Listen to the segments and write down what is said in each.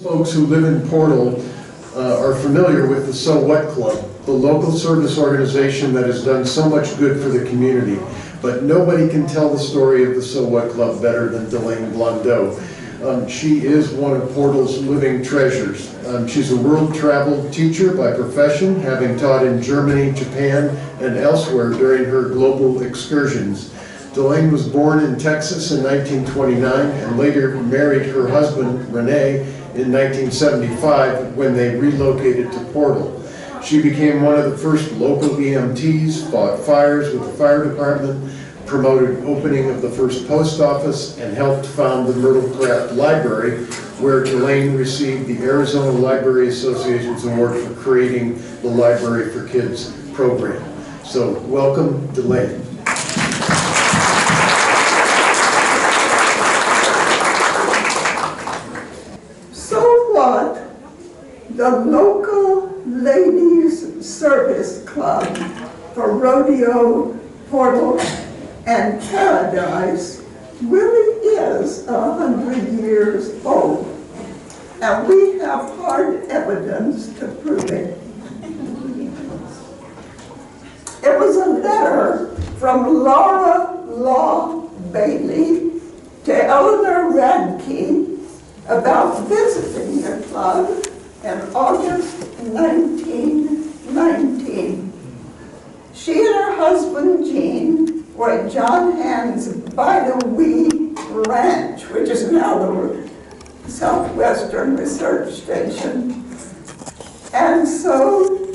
Folks who live in Portal are familiar with the So What Club, the local service organization that has done so much good for the community. But nobody can tell the story of the So What Club better than Delane Blondeau. She is one of Portal's living treasures. She's a world-traveled teacher by profession, having taught in Germany, Japan, and elsewhere during her global excursions. Delane was born in Texas in 1929 and later married her husband, Renee, in 1975 when they relocated to Portal. She became one of the first local EMTs, fought fires with the fire department, promoted opening of the first post office, and helped found the Myrtle Craft Library, where Delane received the Arizona Library Association's award for creating the Library for Kids program. So welcome, Delane. The local ladies service club for Rodeo, Portal, and Paradise really is 100 years old, and we have hard evidence to prove it. It was a letter from Laura Law Bailey to Eleanor Radke about visiting the club in August 1919. She and her husband, Jean, were at John Hand's By the Wee Ranch, which is now the Southwestern Research Station. And so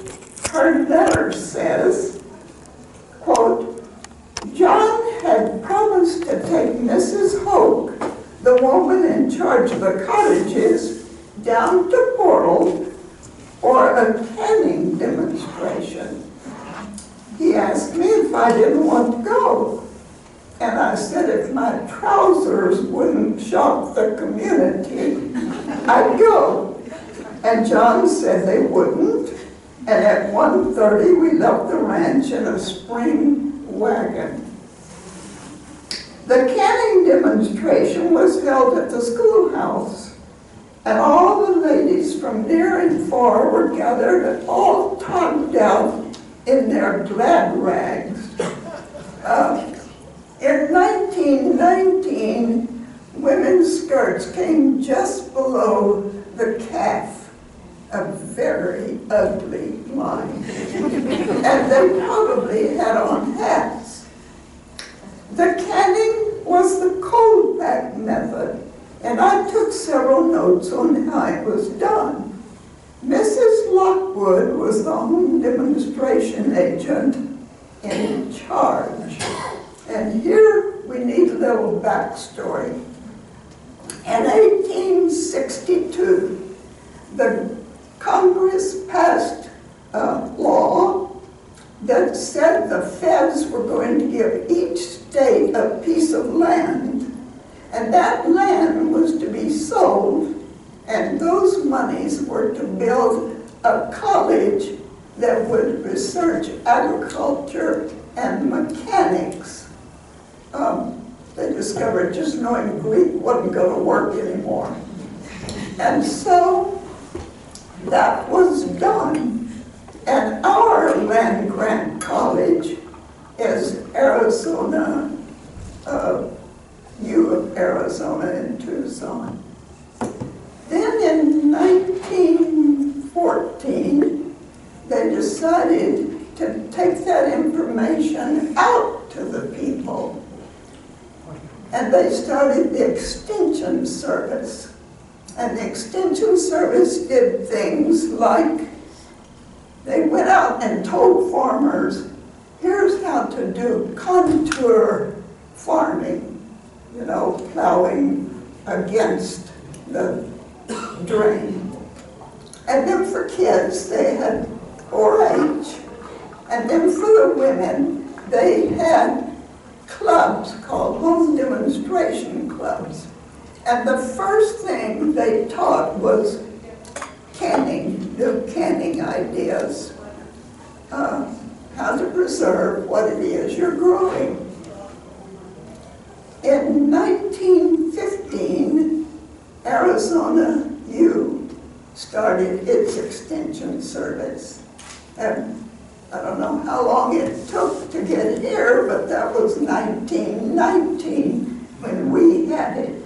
her letter says, quote, John had promised to take Mrs. Hoke, the woman in charge of the cottages, down to Portal for a canning demonstration. He asked me if I didn't want to go. And I said if my trousers wouldn't shock the community, I'd go. And John said they wouldn't. And at 1:30 we left the ranch in a spring wagon. The canning demonstration was held at the schoolhouse. And all the ladies from near and far were gathered, all togged out in their glad rags. In 1919, women's skirts came just below the calf, a very ugly line. And they probably had on hats. The canning was the cold pack method, and I took several notes on how it was done. Mrs. Lockwood was the home demonstration agent in charge. And here we need a little backstory. In 1862, the Congress passed a law that said the feds were going to give each state a piece of land. And that land was to be sold, and those monies were to build a college that would research agriculture and mechanics. They discovered just knowing Greek wasn't going to work anymore. And so that was done. And our land-grant college is Arizona, U of Arizona in Tucson. Then in 1914, they decided to take that information out to the people. And they started the Extension Service. And the Extension Service did things like they went out and told farmers, here's how to do contour farming. You know, plowing against the drain. And then for kids, they had 4-H. And then for the women, they had clubs called home demonstration clubs. And the first thing they taught was canning, the canning ideas, how to preserve what it is you're growing. In 1915, Arizona U started its extension service. And I don't know how long it took to get here, but that was 1919 when we had it.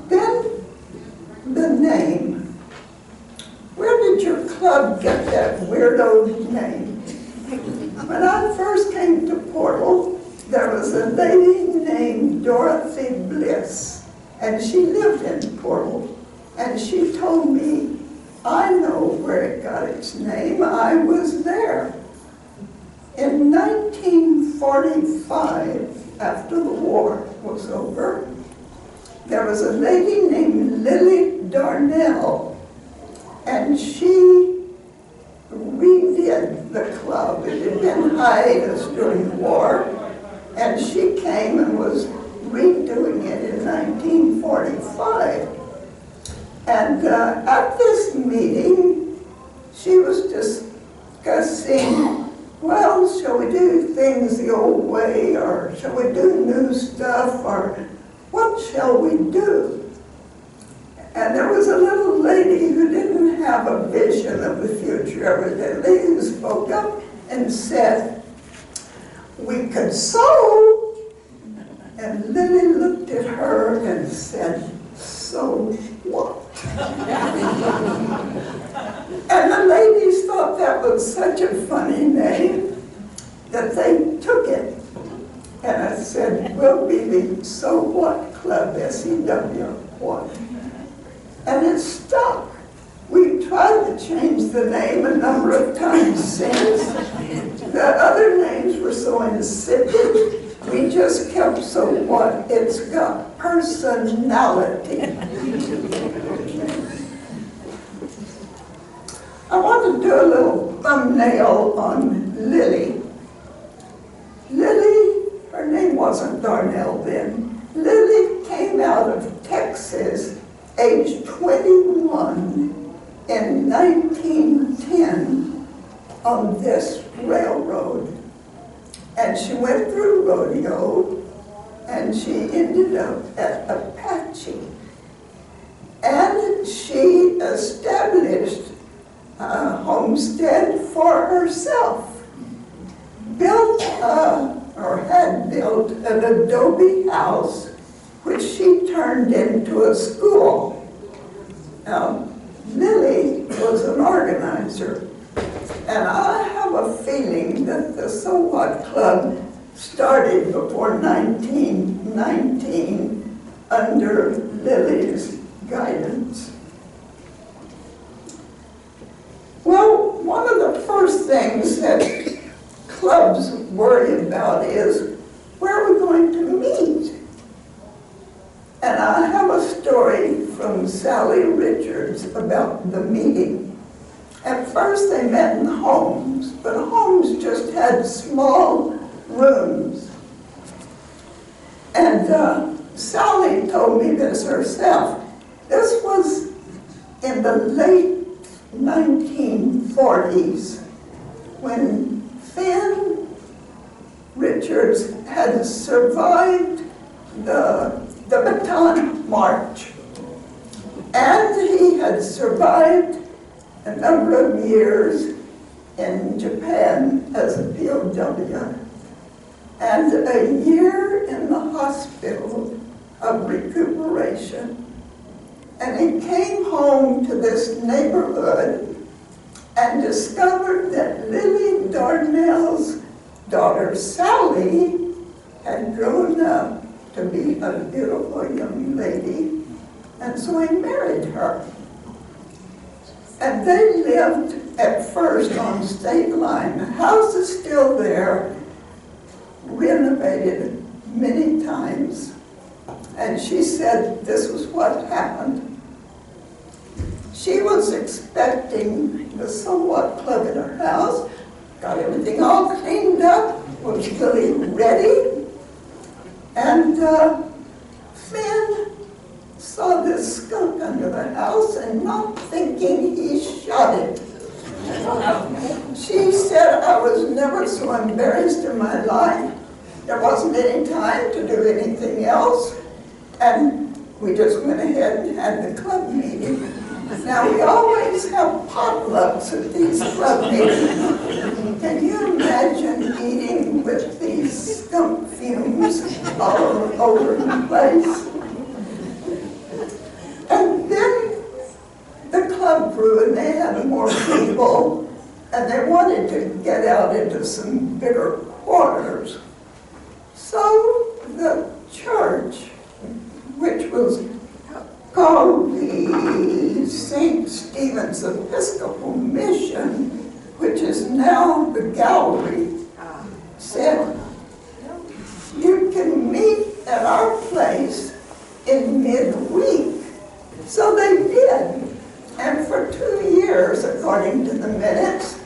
Then the name. Where did your club get that weirdo name? When I first came to Portal, there was a lady named Dorothy Bliss, and she lived in Portal. And she told me, I know where it got its name. I was there. In 1945, after the war was over, there was a lady named Lily Darnell, and she redid the club. It had been hiatus during the war, and she came and was redoing it in 1945. And at this meeting, she was discussing, well, shall we do things the old way, or shall we do new stuff, or what shall we do? And there was a little lady who didn't have a vision of the future evidently, who spoke up and said, we could sew. And Lily looked at her and said, so what? And the ladies thought that was such a funny name that they took it. And I said, we'll be the So What Club, S-E-W, what? And it stuck. We've tried to change the name a number of times since. The other names were so insipid, we just kept So What. It's got personality. I want to do a little thumbnail on Lily. Lily, her name wasn't Darnell then. Lily came out of Texas, age 21, in 1910 on this railroad. And she went through rodeo, and she ended up at Apache. And she established a homestead for herself. Built, or had built, an adobe house, which she turned into a school. Now, Lily was an organizer, and I have a feeling that the So What Club started before 1919 under Lily's guidance. Well, one of the first things that clubs worry about is, where are we going to meet? And I have a story from Sally Richards about the meeting. At first they met in homes, but homes just had small rooms. And Sally told me this herself. This was in the late 1940s when Finn Richards had survived the Bataan March. And he had survived a number of years in Japan as a POW, and a year in the hospital of recuperation. And he came home to this neighborhood and discovered that Lily Darnell's daughter Sally had grown up to be a beautiful young lady, and so he married her. And they lived at first on State Line. The house is still there, renovated many times. And she said this was what happened. She was expecting the So What Club in her house, got everything all cleaned up, was really ready. And Finn saw this skunk under the house, and not thinking, he shot it. She said, I was never so embarrassed in my life. There wasn't any time to do anything else. And we just went ahead and had the club meeting. Now, we always have potlucks at these club meetings. Can you imagine eating with these skunk fumes all over the place? And then the club grew and they had more people and they wanted to get out into some bigger quarters. So the church, which was called the St. Stephen's Episcopal Mission, which is now the gallery, said, you can meet at our place in midweek. So they did. And for 2 years, according to the minutes,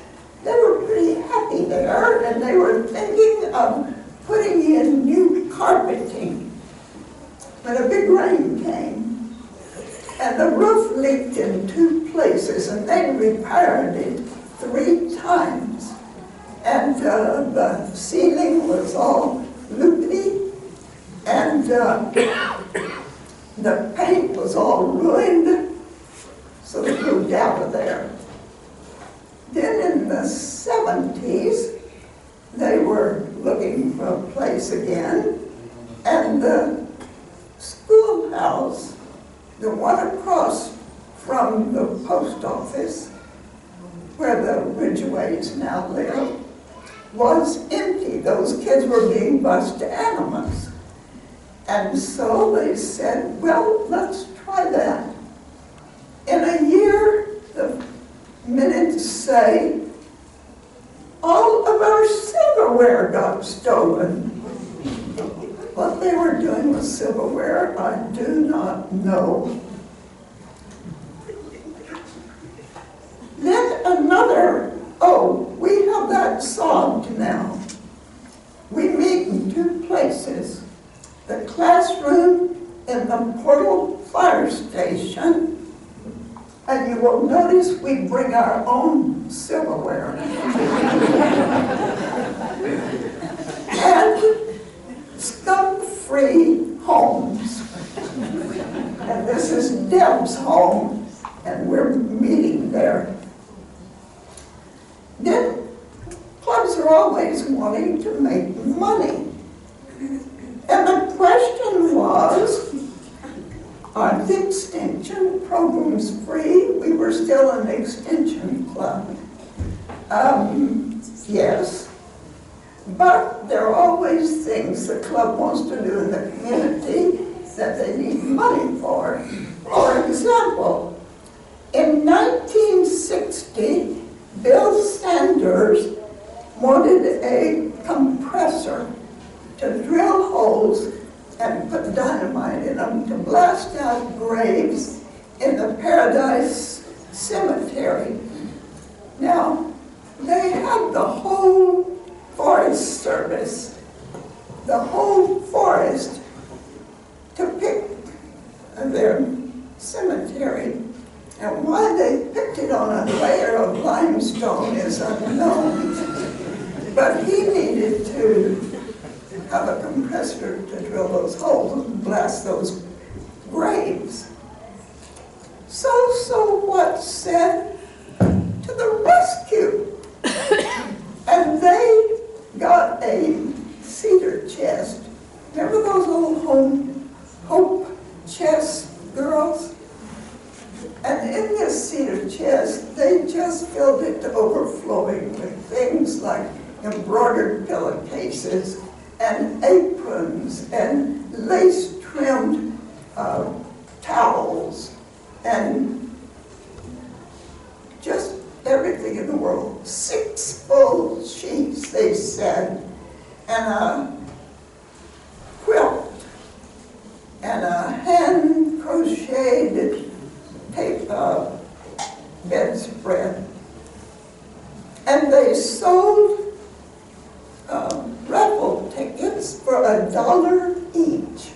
they were pretty happy there, and they were thinking of putting in new carpeting. But a big rain came, and the roof leaked in 2 places, and they repaired it 3 times. And the ceiling was all loopy, and the paint was all ruined, so they moved out of there. Then in the 70s, they were looking for a place again, and the schoolhouse, the one across from the post office, where the Ridgeways now live, was empty. Those kids were being bused to animals. And so they said, well, let's try that. In a year, the minutes say, all of our silverware got stolen. What they were doing with silverware, I do not know. Then another, we have that solved now. We meet in 2 places. The classroom in the Portal Fire Station, and you will notice we bring our own silverware. And skunk-free homes. And this is Deb's home, and we're meeting there. Then clubs are always wanting to make money. And the question was, are the extension programs free? We were still an extension club. Yes. But there are always things the club wants to do in the community that they need money for. For example, in 1960, Bill Sanders wanted a compressor to drill holes and put dynamite in them to blast out graves in the Paradise Cemetery. Now, they had the whole Forest Service, the whole forest, to pick their cemetery. And why they picked it on a layer of limestone is unknown. But he needed to have a compressor to drill those holes and blast those graves. So what said, to the rescue. And they got a cedar chest. Remember those old Hope chest girls? And in this cedar chest, they just filled it to overflowing with things like embroidered pillowcases and aprons and lace-trimmed towels and just everything in the world. 6 full sheets, they said, and a quilt and a hand-crocheted bedspread. And they sold raffle tickets for $1 each.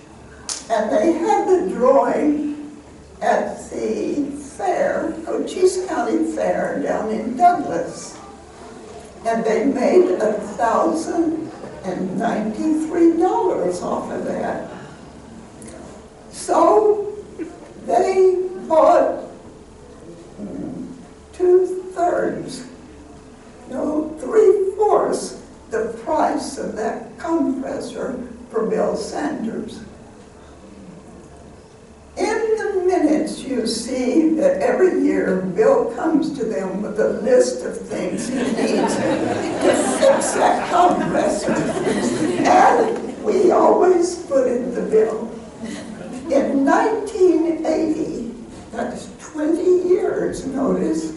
And they had the drawing at the fair, Cochise County Fair down in Douglas. And they made $1,093 off of that. So Sanders. In the minutes, you see that every year Bill comes to them with a list of things he needs to fix that compressor. And we always footed the bill. In 1980, that's 20 years, notice,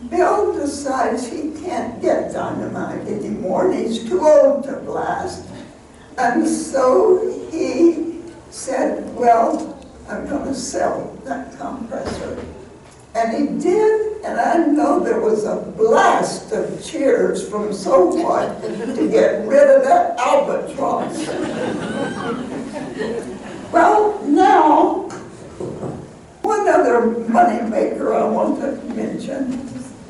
Bill decides he can't get dynamite anymore, and he's too old to blast. And so he said, well, I'm going to sell that compressor. And he did, and I know there was a blast of cheers from So What to get rid of that albatross. Well, now, one other money maker I want to mention.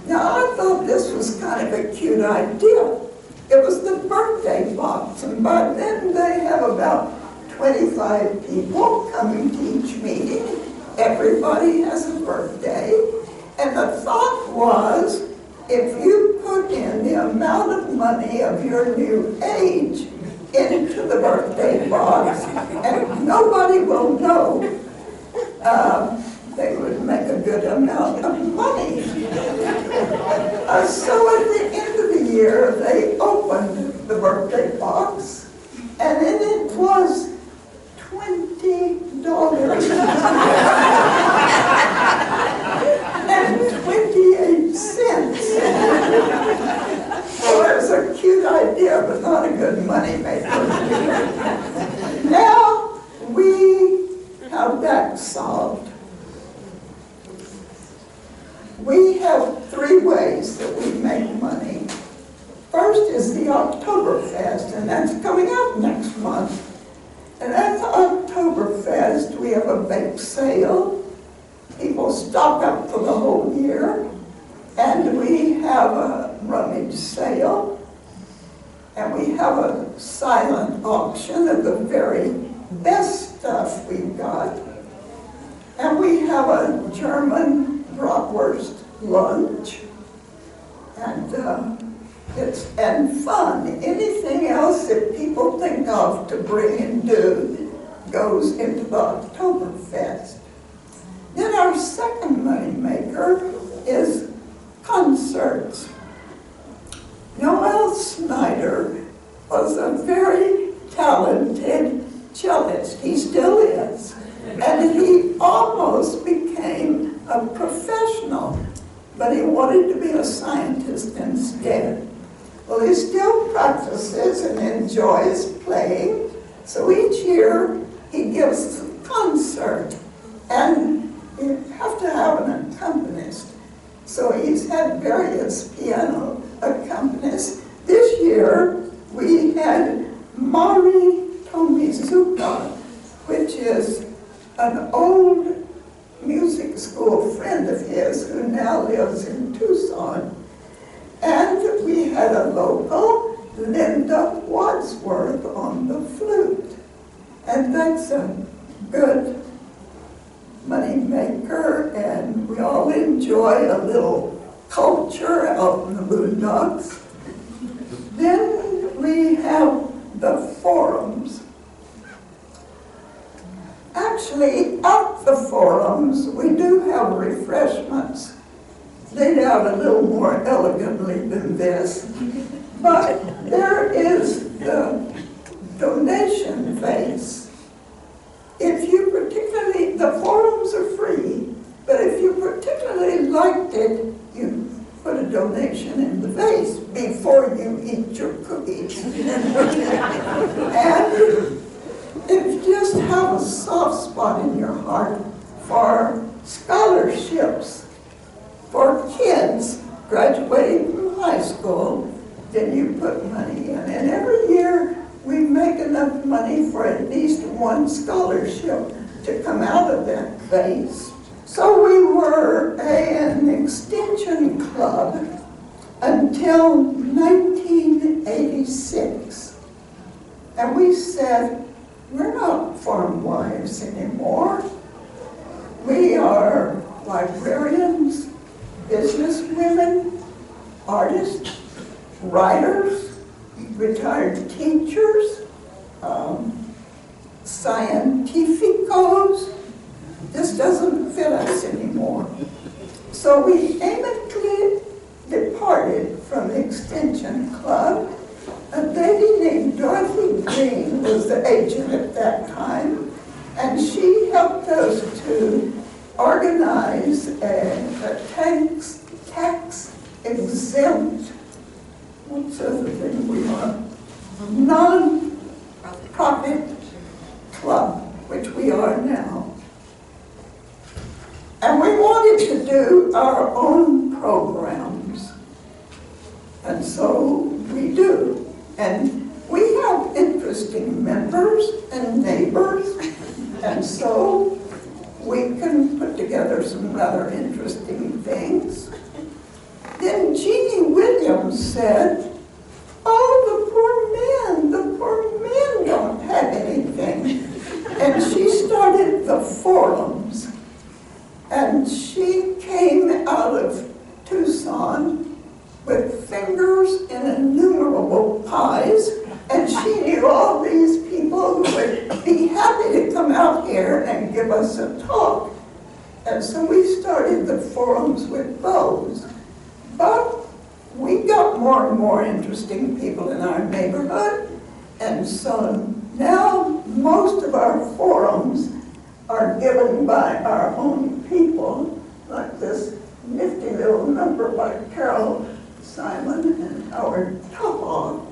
Now, I thought this was kind of a cute idea. It was the birthday box, and by then they have about 25 people coming to each meeting. Everybody has a birthday. And the thought was, if you put in the amount of money of your new age into the birthday box, and nobody will know, they would make a good amount of money. So at the end of the year, they opened the birthday box, and in it was $20 and 28 cents. Well, it was a cute idea, but not a good money maker. Now we have that solved. We have 3 ways that we make money. First is the Oktoberfest, and that's coming up next month. And at the Oktoberfest, we have a bake sale. People stock up for the whole year. And we have a rummage sale. And we have a silent auction of the very best stuff we've got. And we have a German bratwurst lunch. And it's fun. Anything else that people think of to bring and do goes into the Oktoberfest. Then our second money maker is concerts. Noel Snyder was a very talented cellist. He still is. And he almost became a professional, but he wanted to be a scientist instead. Well, he still practices and enjoys playing, so each year he gives a concert, and you have to have an accompanist. So he's had various piano accompanists. This year we had Mari Tomizuka, which is an old music school friend of his who now lives in Tucson. And we had a local, Linda Wadsworth, on the flute. And that's a good money maker, and we all enjoy a little culture out in the boondocks. Then we have the forums. Actually, at the forums, we do have refreshments laid out a little more elegantly than this, but there is the donation vase. If you particularly, the forums are free, but if you particularly liked it, you put a donation in the vase before you eat your cookies. And if you just have a soft spot in your heart for scholarships for kids graduating from high school, then you put money in. And every year we make enough money for at least one scholarship to come out of that vase. So we were an extension club until 1986. And we said, we're not farm wives anymore. We are librarians, business women, artists, writers, retired teachers, scientificos. This doesn't fit us anymore. So we amicably departed from the Extension Club. A lady named Dorothy Green was the agent at that time, and she helped us to organize a tax-exempt, what's the other thing we want? Non-profit club, which we are now. And we wanted to do our own programs. And so we do. And we have interesting members and neighbors. And so we can put together some rather interesting things. Then Jeannie Williams said, oh, the poor men don't have anything. And she started the forums. And she came out of Tucson with fingers in innumerable pies, and she knew all these people who would be happy to come out here and give us a talk. And so we started the forums with those. But we got more and more interesting people in our neighborhood, and so now most of our forums are given by our own people, like this nifty little number by Carol Simon and Howard Topol.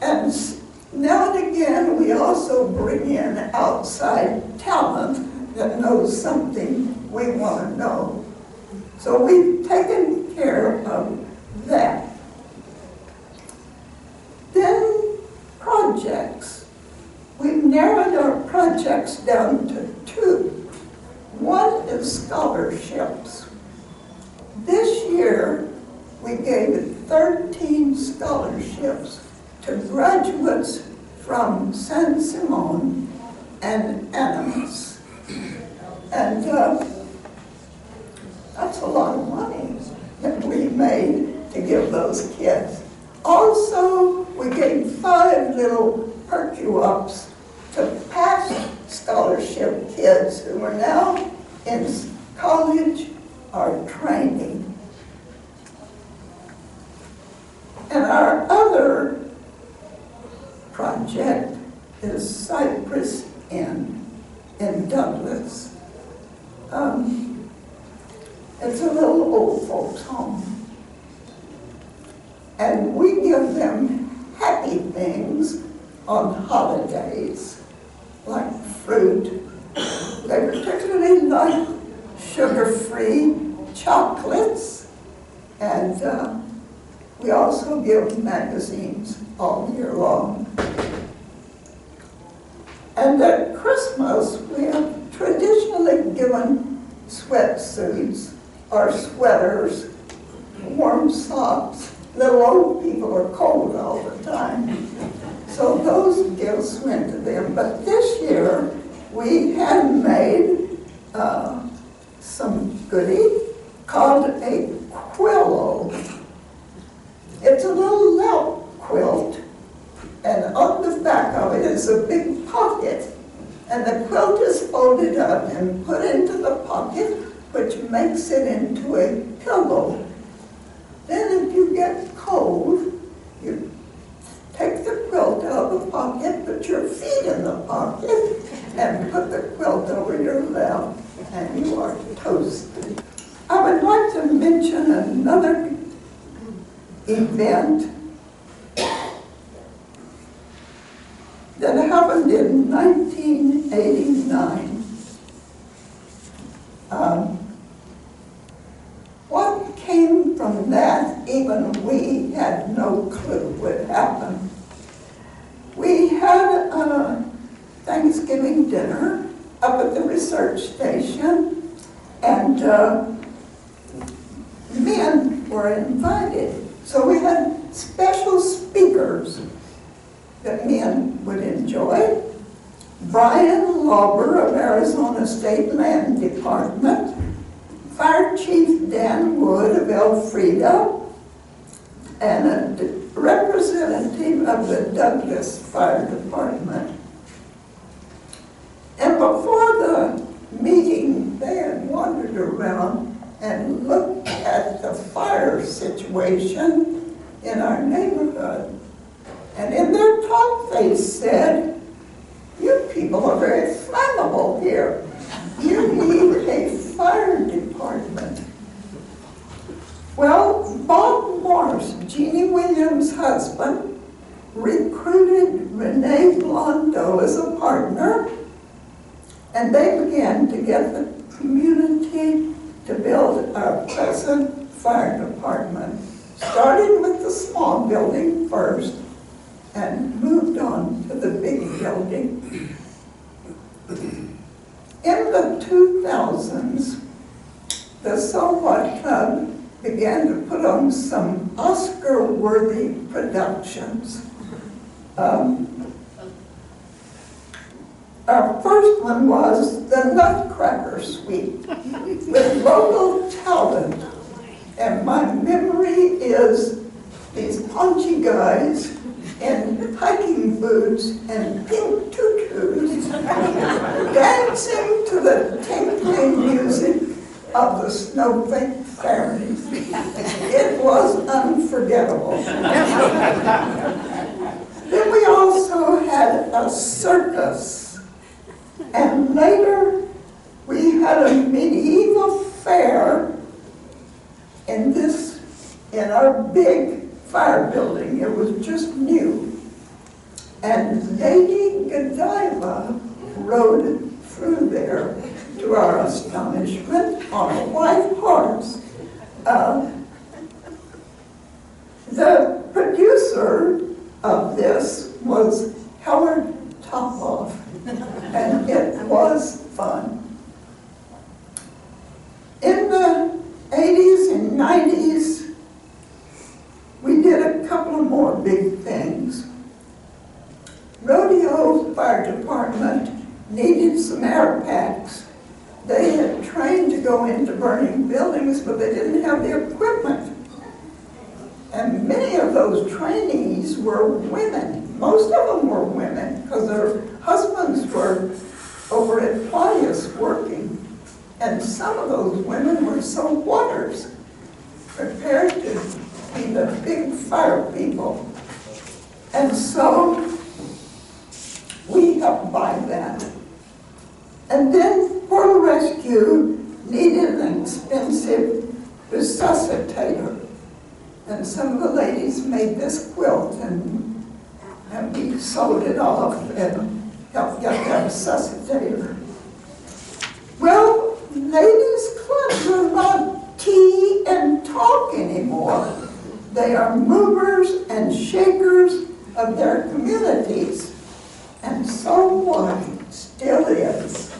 And now and again, we also bring in outside talent that knows something we want to know. So we've taken care of that. Then projects. We've narrowed our projects down to 2. One is scholarships. This year, we gave 13 scholarships to graduates from San Simon and Animas. And that's a lot of money that we made to give those kids. Also, we gave 5 little perk-you-ups to past scholarship kids who are now in college or training. And our other project is Cypress Inn in Douglas. It's a little old folks home. And we give them happy things on holidays, like fruit. They particularly like sugar-free chocolates. And we also give magazines all year long. And at Christmas, we have traditionally given sweatsuits or sweaters, warm socks. Little old people are cold all the time. So those gifts went to them. But this year, we had made some goodie called a quillo. It's a little lout quilt, and on the back of it is a big pocket. And the quilt is folded up and put into the pocket, which makes it into a pillow. Then if you get cold, you take the quilt out of the pocket, put your feet in the pocket, and put the quilt over your lap, and you are toasted. I would like to mention another event that happened in 1989. What came from that, even we had no clue would happen. We had a Thanksgiving dinner up at the research station, and men were invited. So we had special speakers that men would enjoy. Brian Lauber of Arizona State Land Department, Fire Chief Dan Wood of Elfrida, and a representative of the Douglas Fire Department. situation in our neighborhood. And in their talk, they said, "You people are very flammable here. You need a fire department." Well, Bob Morse, Jeannie Williams' husband, recruited Delane Blondeau as a partner, and they began to get the community to build our present fire department. Started with the small building first and moved on to the big building. In the 2000s, the So What Club began to put on some Oscar-worthy productions. Our first one was The Nutcracker Suite with local talent. And my memory is these paunchy guys in hiking boots and pink tutus dancing to the tinkling music of the snowflake fairies. It was unforgettable. Then we also had a circus, and later we had a medieval fair in our big fire building. It was just new. And Lady Godiva rode through there, to our astonishment, on a white horse. The producer of this was Howard Topoff, and it was fun. In the 80s and 90s, we did a couple of more big things. Rodeo Fire Department needed some air packs. They had trained to go into burning buildings, but they didn't have the equipment. And many of those trainees were women. Most of them were women, because their husbands were over at Claudius working. And some of those women were saltwaters, prepared to be the big fire people. And so we helped buy that. And then Portal Rescue needed an expensive resuscitator. And some of the ladies made this quilt, and we sold it off and helped get that resuscitator. Well, ladies' clubs are not tea and talk anymore. They are movers and shakers of their communities. And So What still is.